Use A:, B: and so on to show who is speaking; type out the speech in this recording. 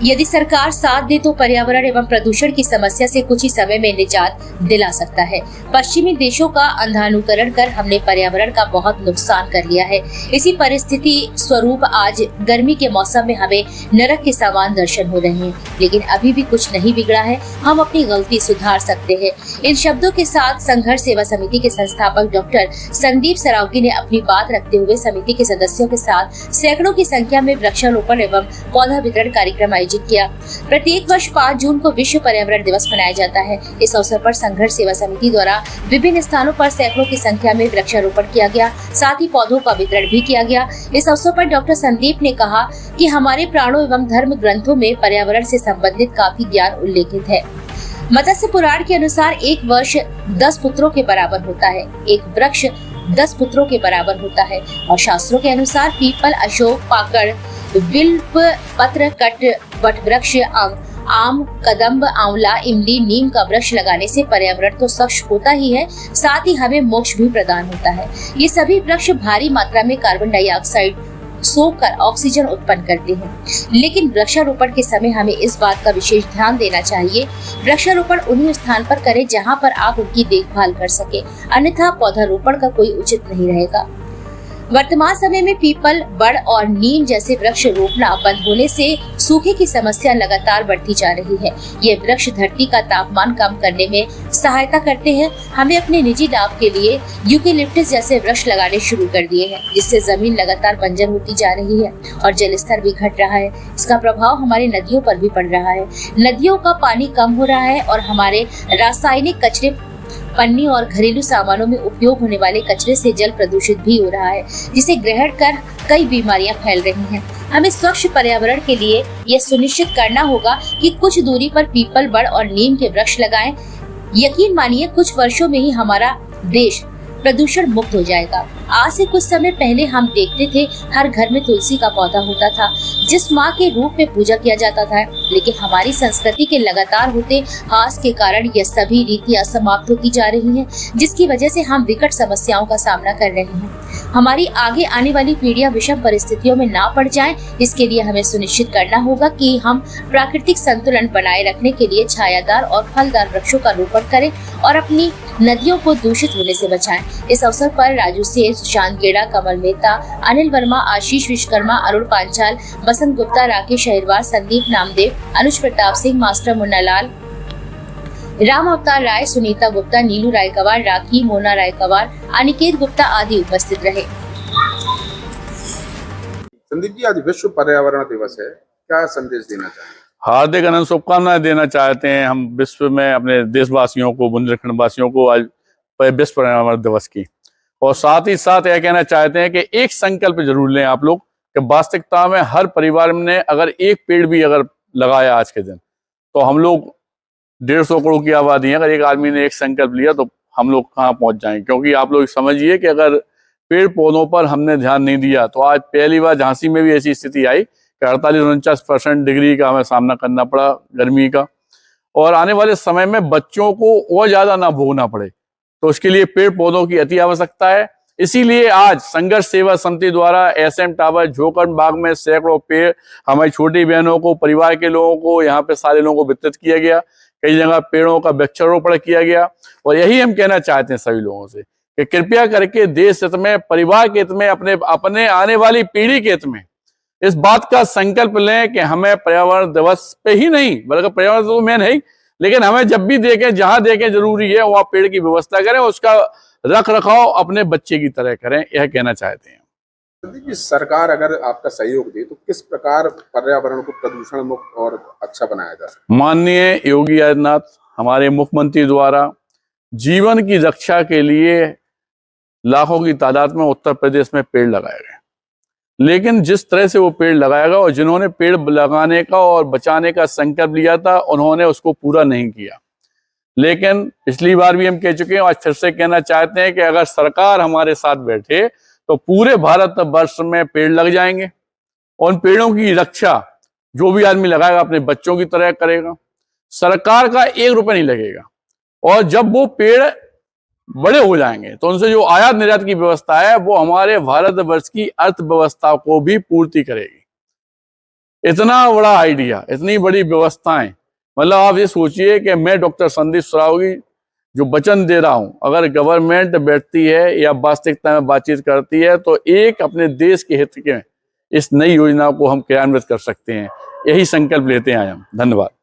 A: यदि सरकार साथ दे तो पर्यावरण एवं प्रदूषण की समस्या से कुछ ही समय में निजात दिला सकता है। पश्चिमी देशों का अंधानुकरण कर हमने पर्यावरण का बहुत नुकसान कर लिया है। इसी परिस्थिति स्वरूप आज गर्मी के मौसम में हमें नरक के समान दर्शन हो रहे हैं, लेकिन अभी भी कुछ नहीं बिगड़ा है। हम अपनी गलती सुधार सकते हैं। इन शब्दों के साथ संघर्ष सेवा समिति के संस्थापक डॉक्टर संदीप सरावगी ने अपनी बात रखते हुए समिति के सदस्यों के साथ सैकड़ों की संख्या में वृक्षारोपण एवं पौधा वितरण कार्यक्रम आयोजित किया। प्रत्येक वर्ष 5 जून को विश्व पर्यावरण दिवस मनाया जाता है। इस अवसर पर संघर्ष सेवा समिति द्वारा विभिन्न स्थानों पर सैकड़ों की संख्या में वृक्षारोपण किया गया, साथ ही पौधों का वितरण भी किया गया। इस अवसर पर डॉक्टर संदीप ने कहा कि हमारे प्राणों एवं धर्म ग्रंथों में पर्यावरण से संबंधित काफी ज्ञान उल्लेखित है। मत्स्य पुराण के अनुसार एक वर्ष 10 पुत्रों के बराबर होता है, एक वृक्ष 10 पुत्रों के बराबर होता है। और शास्त्रों के अनुसार पीपल, अशोक, पाकड़, बिल्व, पत्र, कट, वट वृक्ष, आम, कदम्ब, आंवला, इमली, नीम का वृक्ष लगाने से पर्यावरण तो स्वच्छ होता ही है, साथ ही हमें मोक्ष भी प्रदान होता है। ये सभी वृक्ष भारी मात्रा में कार्बन डाइऑक्साइड सोखकर ऑक्सीजन उत्पन्न करते हैं, लेकिन वृक्षारोपण के समय हमें इस बात का विशेष ध्यान देना चाहिए। वृक्षारोपण उन्हीं स्थान पर करें जहां पर आप उनकी देखभाल कर सके, अन्यथा पौधारोपण का कोई उचित नहीं रहेगा। वर्तमान समय में पीपल, बड़ और नीम जैसे वृक्ष रोपना बंद होने से सूखे की समस्या लगातार बढ़ती जा रही है। ये वृक्ष धरती का तापमान कम करने में सहायता करते हैं। हमें अपने निजी लाभ के लिए यूकेलिप्टस जैसे वृक्ष लगाने शुरू कर दिए हैं, जिससे जमीन लगातार बंजर होती जा रही है और जल स्तर भी घट रहा है। इसका प्रभाव हमारी नदियों पर भी पड़ रहा है। नदियों का पानी कम हो रहा है और हमारे रासायनिक कचरे, पन्नी और घरेलू सामानों में उपयोग होने वाले कचरे से जल प्रदूषित भी हो रहा है, जिसे ग्रहण कर कई बीमारियां फैल रही हैं। हमें स्वच्छ पर्यावरण के लिए यह सुनिश्चित करना होगा कि कुछ दूरी पर पीपल, बड़ और नीम के वृक्ष लगाएं। यकीन मानिए कुछ वर्षों में ही हमारा देश प्रदूषण मुक्त हो जाएगा। आज से कुछ समय पहले हम देखते थे हर घर में तुलसी का पौधा होता था, जिस माँ के रूप में पूजा किया जाता था, लेकिन हमारी संस्कृति के लगातार होते ह्रास के कारण यह सभी रीतियां समाप्त होती जा रही हैं, जिसकी वजह से हम विकट समस्याओं का सामना कर रहे हैं। हमारी आगे आने वाली पीढ़ियां विषम परिस्थितियों में ना पड़ जाएं, इसके लिए हमें सुनिश्चित करना होगा कि हम प्राकृतिक संतुलन बनाए रखने के लिए छायादार और फलदार वृक्षों का रोपण करें और अपनी नदियों को दूषित होने से बचाएं। इस अवसर पर राजू सेठ, सुशांत गेड़ा, कमल मेहता, अनिल वर्मा, आशीष विश्वकर्मा, अरुण पांचाल, बसंत गुप्ता, राकेश अहिरवार, संदीप नामदेव, अनुज प्रताप सिंह, मास्टर मुन्नालाल, राम अवतार राय, सुनीता गुप्ता, नीलू रायकवार, राखी, मोना रायकवार, अनिकेत गुप्ता आदि उपस्थित रहे।
B: संदीप जी, आज विश्व पर्यावरण दिवस है, क्या संदेश देना चाहेंगे?
C: हार्दिक अनंत शुभकामनाएं देना चाहते हैं हम विश्व में अपने देशवासियों को, बुंदेलखंड वासियों को आज विश्व पर्यावरण दिवस की। और साथ ही साथ यह कहना चाहते हैं कि एक संकल्प जरूर लें आप लोग कि वास्तविकता में हर परिवार ने अगर एक पेड़ भी अगर लगाया आज के दिन, तो हम लोग 150 करोड़ की आबादी है। अगर एक आदमी ने एक संकल्प लिया तो हम लोग कहाँ पहुंच जाएंगे। क्योंकि आप लोग समझिए कि अगर पेड़ पौधों पर हमने ध्यान नहीं दिया तो आज पहली बार झांसी में भी ऐसी स्थिति आई कि 48-49% डिग्री का हमें सामना करना पड़ा गर्मी का, और आने वाले समय में बच्चों को और ज्यादा ना भोगना पड़े, तो उसके लिए पेड़ पौधों की अति आवश्यकता है। इसीलिए आज संघर्ष सेवा समिति द्वारा SM टावर, झोकन बाग में सैकड़ों पेड़ हमारी छोटी बहनों को, परिवार के लोगों को, यहाँ पे सारे लोगों को वितरित किया गया। कई जगह पेड़ों का वृक्षारोपण किया गया। और यही हम कहना चाहते हैं सभी लोगों से कि कृपया करके देश हित में, परिवार के हित में, अपने आने वाली पीढ़ी के हित में इस बात का संकल्प लें कि हमें पर्यावरण दिवस पे ही नहीं, बल्कि पर्यावरण तो मेन है ही, लेकिन हमें जब भी देखें, जहां देखें जरूरी है वहां पेड़ की व्यवस्था करें, उसका रख रखाव अपने बच्चे की तरह करें, यह कहना चाहते हैं।
B: संदीप जी, सरकार अगर आपका सहयोग दे तो किस प्रकार पर्यावरण को प्रदूषण मुक्त और अच्छा बनाया जा सकता है?
C: माननीय योगी आदित्यनाथ हमारे मुख्यमंत्री द्वारा जीवन की रक्षा के लिए लाखों की तादाद में उत्तर प्रदेश में पेड़ लगाए गए, लेकिन जिस तरह से वो पेड़ लगाएगा और जिन्होंने पेड़ लगाने का और बचाने का संकल्प लिया था, उन्होंने उसको पूरा नहीं किया। लेकिन पिछली बार भी हम कह चुके हैं, आज फिर से कहना चाहते हैं कि अगर सरकार हमारे साथ बैठे तो पूरे भारत वर्ष में पेड़ लग जाएंगे। उन पेड़ों की रक्षा जो भी आदमी लगाएगा अपने बच्चों की तरह करेगा, सरकार का 1 रुपया नहीं लगेगा। और जब वो पेड़ बड़े हो जाएंगे तो उनसे जो आयात निर्यात की व्यवस्था है वो हमारे भारतवर्ष की अर्थव्यवस्था को भी पूर्ति करेगी। इतना बड़ा आइडिया, इतनी बड़ी व्यवस्थाएं, मतलब आप ये सोचिए कि मैं डॉक्टर संदीप सरावगी जो वचन दे रहा हूं, अगर गवर्नमेंट बैठती है या वास्तविकता में बातचीत करती है तो एक अपने देश के हित के इस नई योजना को हम क्रियान्वित कर सकते हैं। यही संकल्प लेते हैं हम। धन्यवाद।